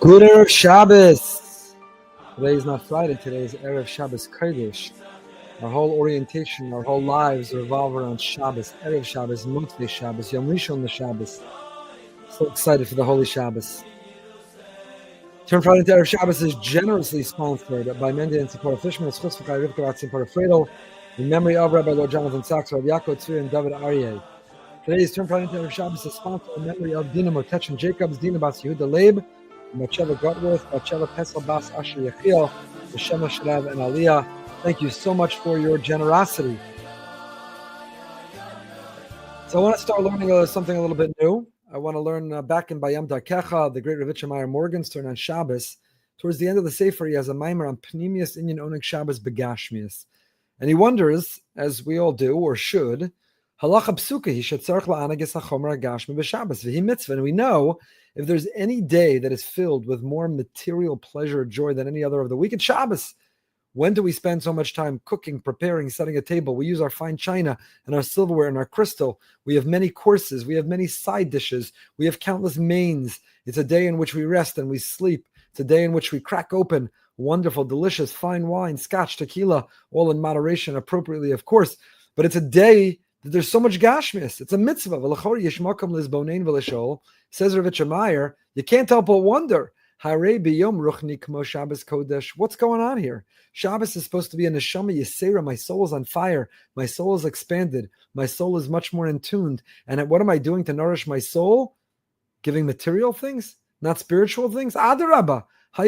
Good Erev Shabbos. Today is not Friday. Today is Erev Shabbos Kodesh. Our whole orientation, our whole lives revolve around Shabbos, Erev Shabbos, Motzei Shabbos, Yom Rishon Shabbos. So excited for the Holy Shabbos. Turn Friday into Erev Shabbos is generously sponsored by Mendy and Tzipora Fishman, Schutz V'chai Rivka Rat Tzipora Fredo, in memory of Rabbi Lord Jonathan Sachs, Rabbi Yaakov Tzvi, and David Aryeh. Today's Turn Friday into Erev Shabbos is sponsored in memory of Dina Motech Jacobs, Dina Bas Yehuda Leib, Batsheva Gotworth, Batsheva Pesel Bas Asher Yechiel, Neshama Shrav, and Aliyah. Thank you so much for your generosity. So I want to start learning something a little bit new. I want to learn back in Bayam Darkecha, the great Rabbi Morgenstern on Shabbos. Towards the end of the Sefer, he has a mimer on Pnimius Inyan Oneg Shabbos Begashmius. And he wonders, as we all do, or should, Halacha Psuka, he should tzarech la'anages hachomer hagashmi b'Shabbos v'hi mitzvah. And we know if there's any day that is filled with more material pleasure, joy than any other of the week, it's Shabbos. When do we spend so much time cooking, preparing, setting a table? We use our fine china and our silverware and our crystal. We have many courses. We have many side dishes. We have countless mains. It's a day in which we rest and we sleep. It's a day in which we crack open wonderful, delicious, fine wine, scotch, tequila, all in moderation, appropriately, of course. But it's a day that there's so much gashmias. It's a mitzvah. Says Rav Meir, you can't help but wonder. What's going on here? Shabbos is supposed to be a neshama yisera. My soul is on fire. My soul is expanded. My soul is much more in tuned. And what am I doing to nourish my soul? Giving material things, not spiritual things? Adarabba. If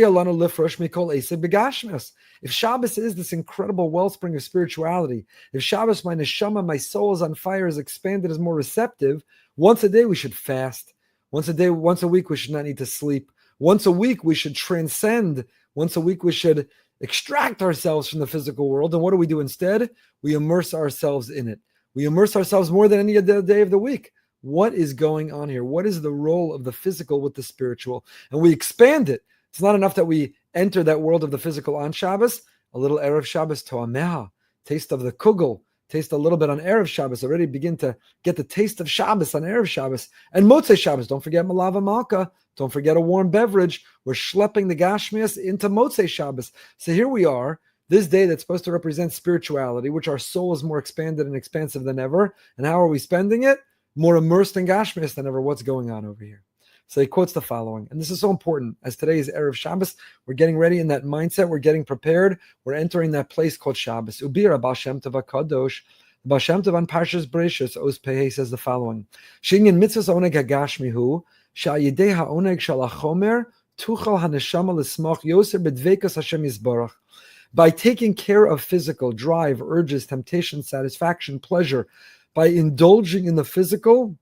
Shabbos is this incredible wellspring of spirituality, if Shabbos, my neshama, my soul is on fire, is expanded, is more receptive, once a day we should fast. Once a week we should not need to sleep. Once a week we should transcend. Once a week we should extract ourselves from the physical world. And what do we do instead? We immerse ourselves in it. We immerse ourselves more than any other day of the week. What is going on here? What is the role of the physical with the spiritual? And we expand it. It's not enough that we enter that world of the physical on Shabbos. A little Erev Shabbos to'ameha, taste of the kugel, taste a little bit on Erev Shabbos, already begin to get the taste of Shabbos on Erev Shabbos. And Motzei Shabbos, don't forget Malava Malka, don't forget a warm beverage. We're schlepping the Gashmias into Motzei Shabbos. So here we are, this day that's supposed to represent spirituality, which our soul is more expanded and expansive than ever. And how are we spending it? More immersed in Gashmias than ever. What's going on over here? So he quotes the following, and this is so important. As today is Erev Shabbos, we're getting ready in that mindset. We're getting prepared. We're entering that place called Shabbos. Ubira Baal Shem Tov HaKadosh, Baal Shem Tov on Parshas Bereishis, Oz Pehei says the following: Shinyan mitzvahs oneg hagashmihu, sha'yidei ha'oneg shal hachomer, tuchal haneshama l'smach yoser bedvekas Hashem Yisbarach. By taking care of physical drive, urges, temptation, satisfaction, pleasure, by indulging in the physical,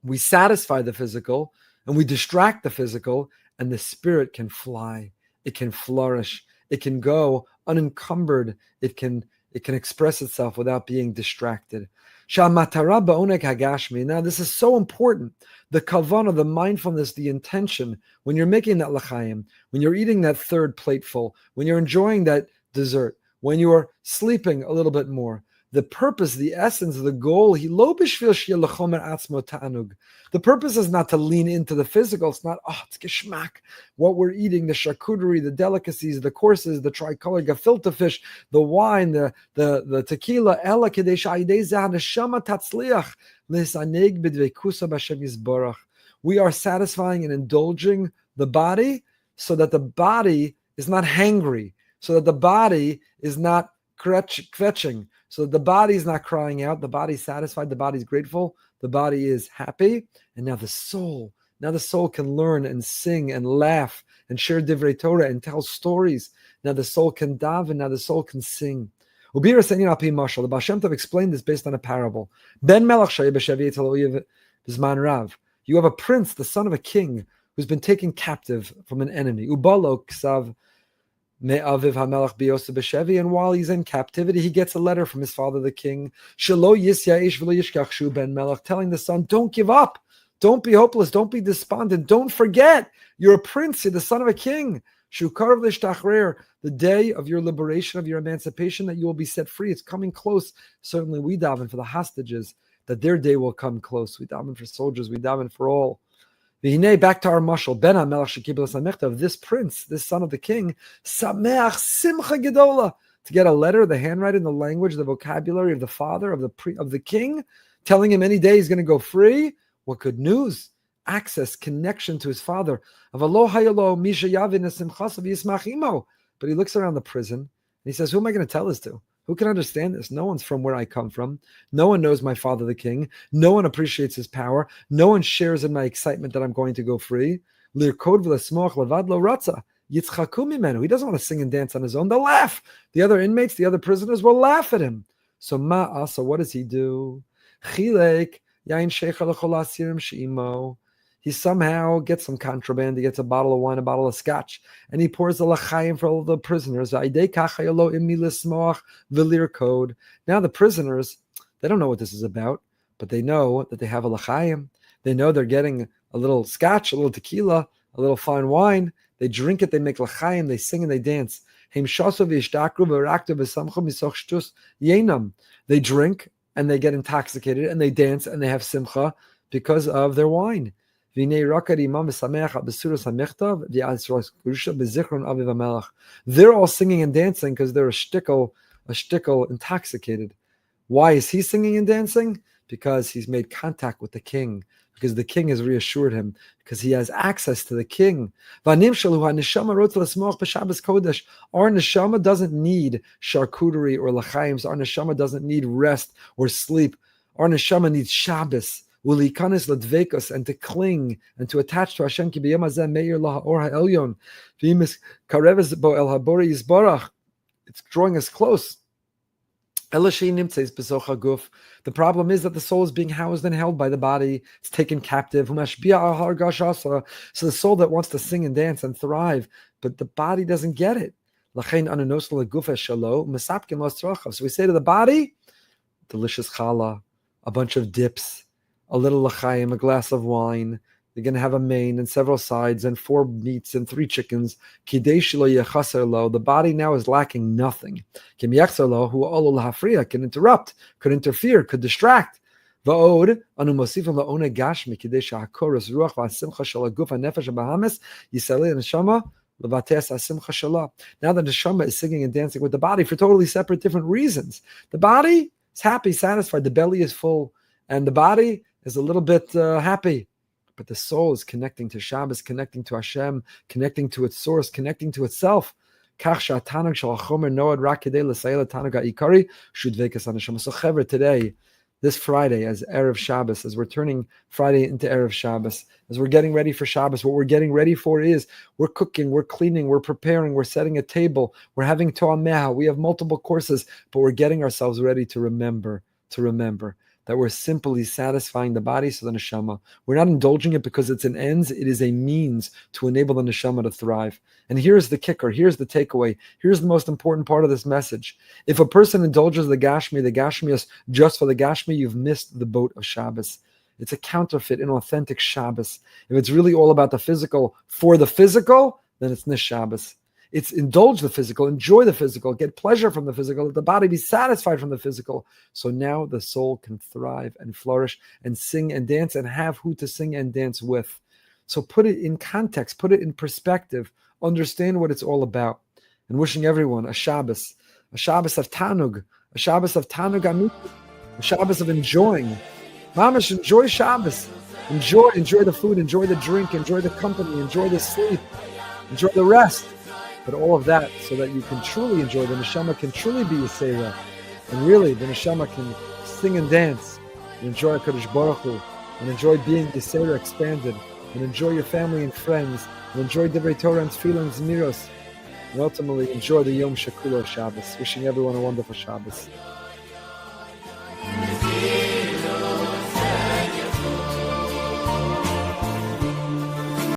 we satisfy the physical, and we distract the physical, and the spirit can fly. It can flourish. It can go unencumbered. It can express itself without being distracted. Now, this is so important. The kavanah, the mindfulness, the intention, when you're making that l'chaim, when you're eating that third plateful, when you're enjoying that dessert, when you're sleeping a little bit more, the purpose, the essence, the goal, the purpose is not to lean into the physical. It's not, it's geschmack. What we're eating, the charcuterie, the delicacies, the courses, the tricolor gefilte fish, the wine, the tequila. We are satisfying and indulging the body so that the body is not hangry, so that the body is not kvetching. So the body is not crying out. The body is satisfied. The body is grateful. The body is happy. And now the soul can learn and sing and laugh and share divrei Torah and tell stories. Now the soul can daven. Now the soul can sing. The Baal Shem Tov explained this based on a parable. Ben Melech Bizman Rav. You have a prince, the son of a king, who's been taken captive from an enemy. Ubalo ksav. And while he's in captivity, he gets a letter from his father, the king, telling the son, don't give up, don't be hopeless, don't be despondent, don't forget, you're a prince, you're the son of a king. The day of your liberation, of your emancipation, that you will be set free. It's coming close. Certainly we daven for the hostages, that their day will come close. We daven for soldiers, we daven for all. Back to our mashal. Ben HaMelech shekibel samechta, of this prince, this son of the king, sameach simcha gedola, to get a letter, the handwriting, the language, the vocabulary of the father, of the king, telling him any day he's going to go free. What good news! Access, connection to his father. But he looks around the prison and he says, who am I going to tell this to? Who can understand this? No one's from where I come from. No one knows my father, the king. No one appreciates his power. No one shares in my excitement that I'm going to go free. He doesn't want to sing and dance on his own. They'll laugh. The other inmates, the other prisoners will laugh at him. So what does he do? He somehow gets some contraband. He gets a bottle of wine, a bottle of scotch, and he pours the l'chaim for all the prisoners. Now the prisoners, they don't know what this is about, but they know that they have a l'chaim. They know they're getting a little scotch, a little tequila, a little fine wine. They drink it, they make l'chaim, they sing and they dance. They drink and they get intoxicated and they dance and they have simcha because of their wine. They're all singing and dancing because they're a shtickle intoxicated. Why is he singing and dancing? Because he's made contact with the king, because the king has reassured him, because he has access to the king. Our neshama doesn't need charcuterie or l'chaims. Our neshama doesn't need rest or sleep. Our neshama needs shabas. And to cling and to attach to Hashem. It's drawing us close. The problem is that the soul is being housed and held by the body. It's taken captive. So the soul that wants to sing and dance and thrive, but the body doesn't get it. So we say to the body, delicious challah, a bunch of dips, a little l'chaim, a glass of wine. They're going to have a main and several sides and 4 meats and 3 chickens. The body now is lacking nothing. Can interrupt, could interfere, could distract. Now the neshama is singing and dancing with the body for totally separate, different reasons. The body is happy, satisfied. The belly is full. And the body is a little bit happy, but the soul is connecting to Shabbos, connecting to Hashem, connecting to its source, connecting to itself. So today, this Friday, as Erev Shabbos, as we're turning Friday into Erev Shabbos, as we're getting ready for Shabbos, what we're getting ready for is we're cooking, we're cleaning, we're preparing, we're setting a table, we're having To'ameha, we have multiple courses, but we're getting ourselves ready to remember that we're simply satisfying the body, so the neshama. We're not indulging it because it's an ends, it is a means to enable the neshama to thrive. And here's the kicker, here's the takeaway, here's the most important part of this message. If a person indulges the gashmi is just for the gashmi, you've missed the boat of Shabbos. It's a counterfeit, inauthentic Shabbos. If it's really all about the physical for the physical, then it's nish Shabbos. It's indulge the physical, enjoy the physical, get pleasure from the physical, let the body be satisfied from the physical. So now the soul can thrive and flourish and sing and dance and have who to sing and dance with. So put it in context, put it in perspective, understand what it's all about. And wishing everyone a Shabbos of Tanug, a Shabbos of Tanug Amit, a Shabbos of enjoying. Mamash, enjoy Shabbos. Enjoy the food, enjoy the drink, enjoy the company, enjoy the sleep, enjoy the rest. But all of that so that you can truly enjoy, the neshama can truly be Yisera. And really, the neshama can sing and dance, and enjoy HaKadosh Baruch Hu, and enjoy being Yisera expanded, and enjoy your family and friends, and enjoy Divrei Torah and Tefillah and Zmiros, and ultimately enjoy the Yom Shekulo Shabbos. Wishing everyone a wonderful Shabbos.